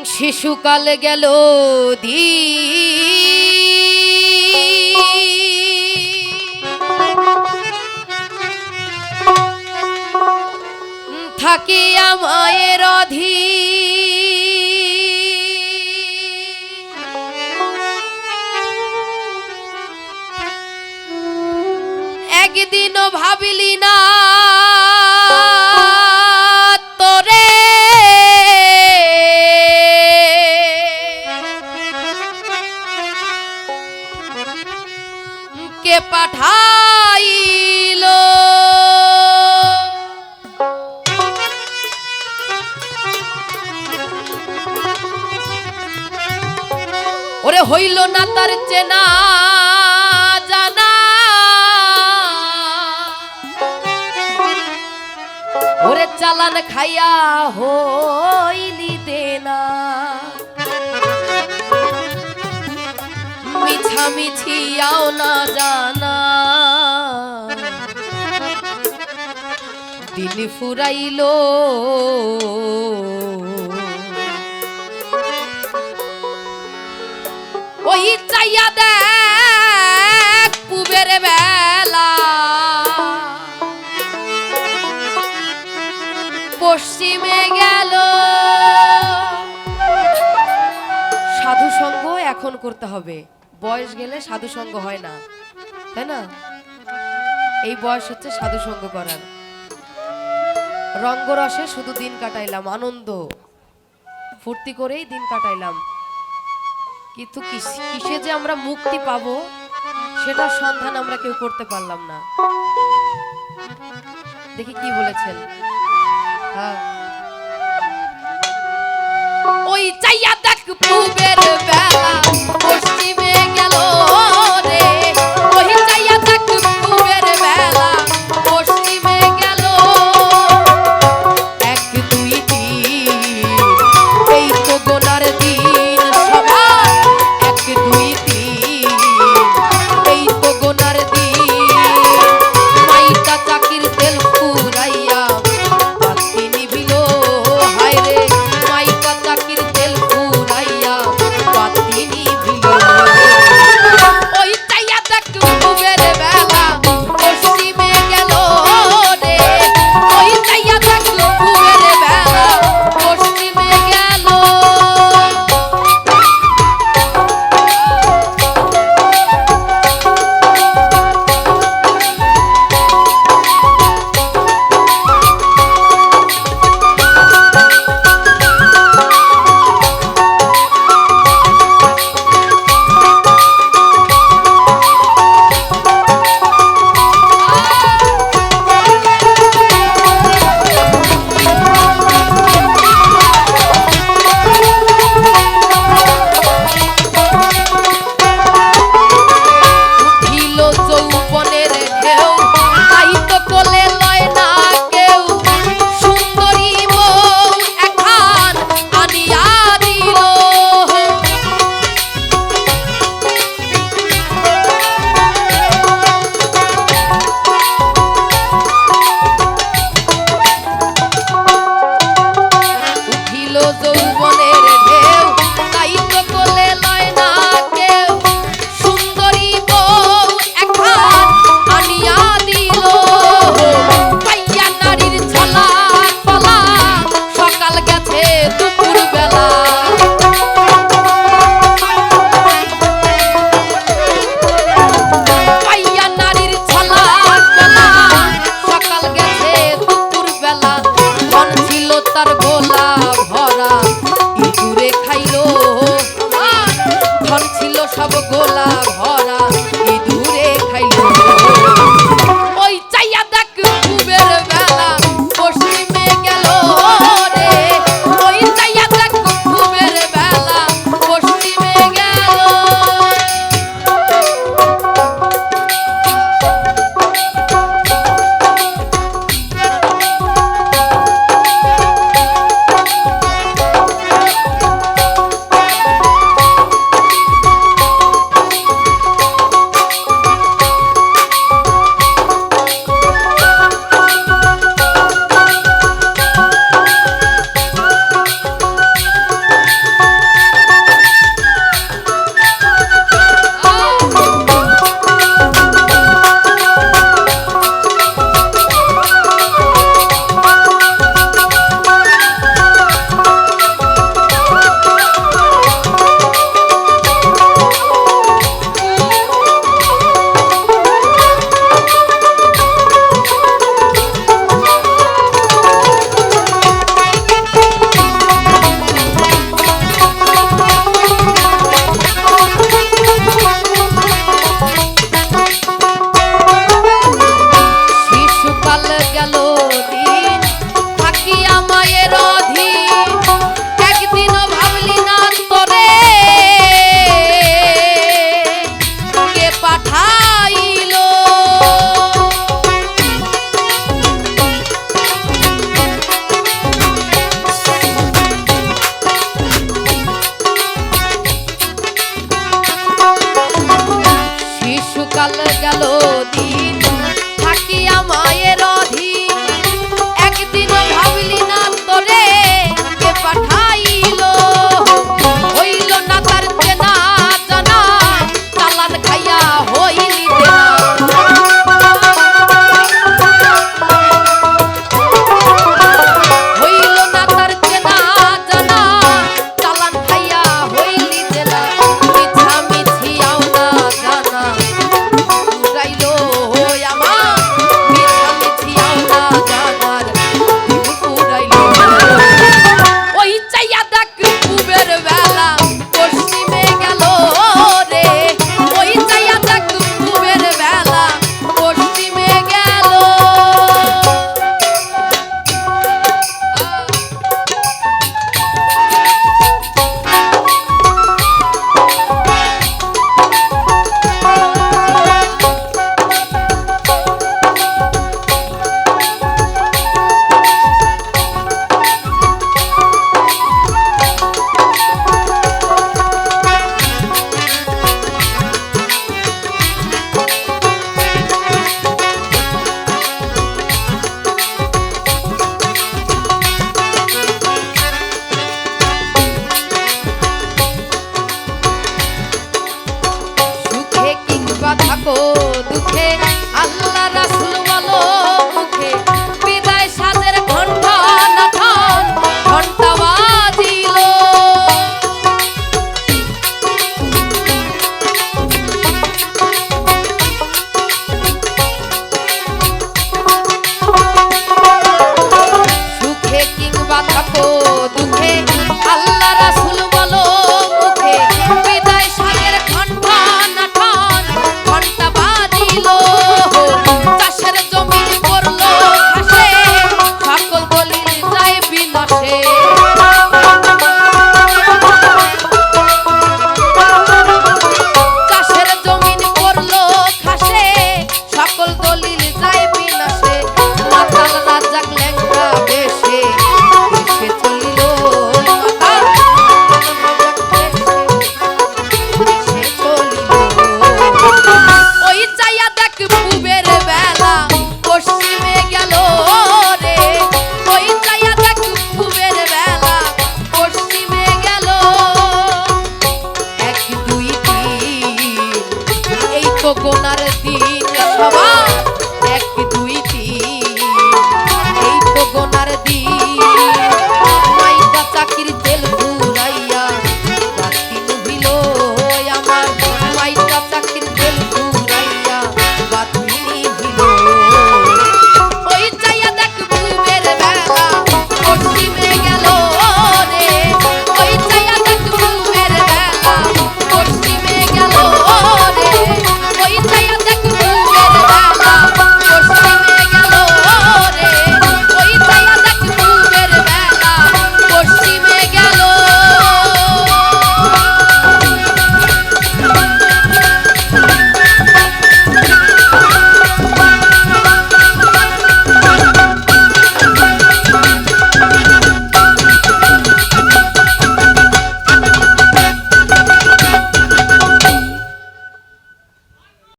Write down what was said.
শিশুকাল গেল দি থাকে আমায়ের অধি একদিনও ভাবিলি না তোরে কে পাঠাইলো ওরে হইল না তার চেনা জানা ওরে চালান খাইয়া হইলি দেনা মিছামিছিয়াও না জানা দিন ফুরাইল ওই চাইয়া দেখ পুবের বেলা পশ্চিমে গেল সাধু সঙ্গ এখন করতে হবে বয়স গেলে সাধু সঙ্গ হয় না তাই না এই বয়স হচ্ছে সাধু সঙ্গ করার রঙ্গরসে শুধু দিন কাটাইলাম আনন্দ ফুর্তি করেই দিন কাটাইলাম কিন্তু কিসে যে আমরা মুক্তি পাবো সেটার সন্ধান আমরা কেউ করতে পারলাম না দেখি কি বলেছেন হ্যাঁ ওই চাইয়া দেখ পুবের বেলা পশ্চিমে গেল রে ওই চাইয়া দেখ পুবের বেলা পশ্চিমে গেল এক দুই তিন এই তো গোনার দিন সবার এক দুই তিন এই তো গোনার দিন মাইটা চাকির তেল ফুরাইয়া বাতি নিভিল হায় রে মাইটা চাকির তেল ফুরাইয়া বাতি সবাই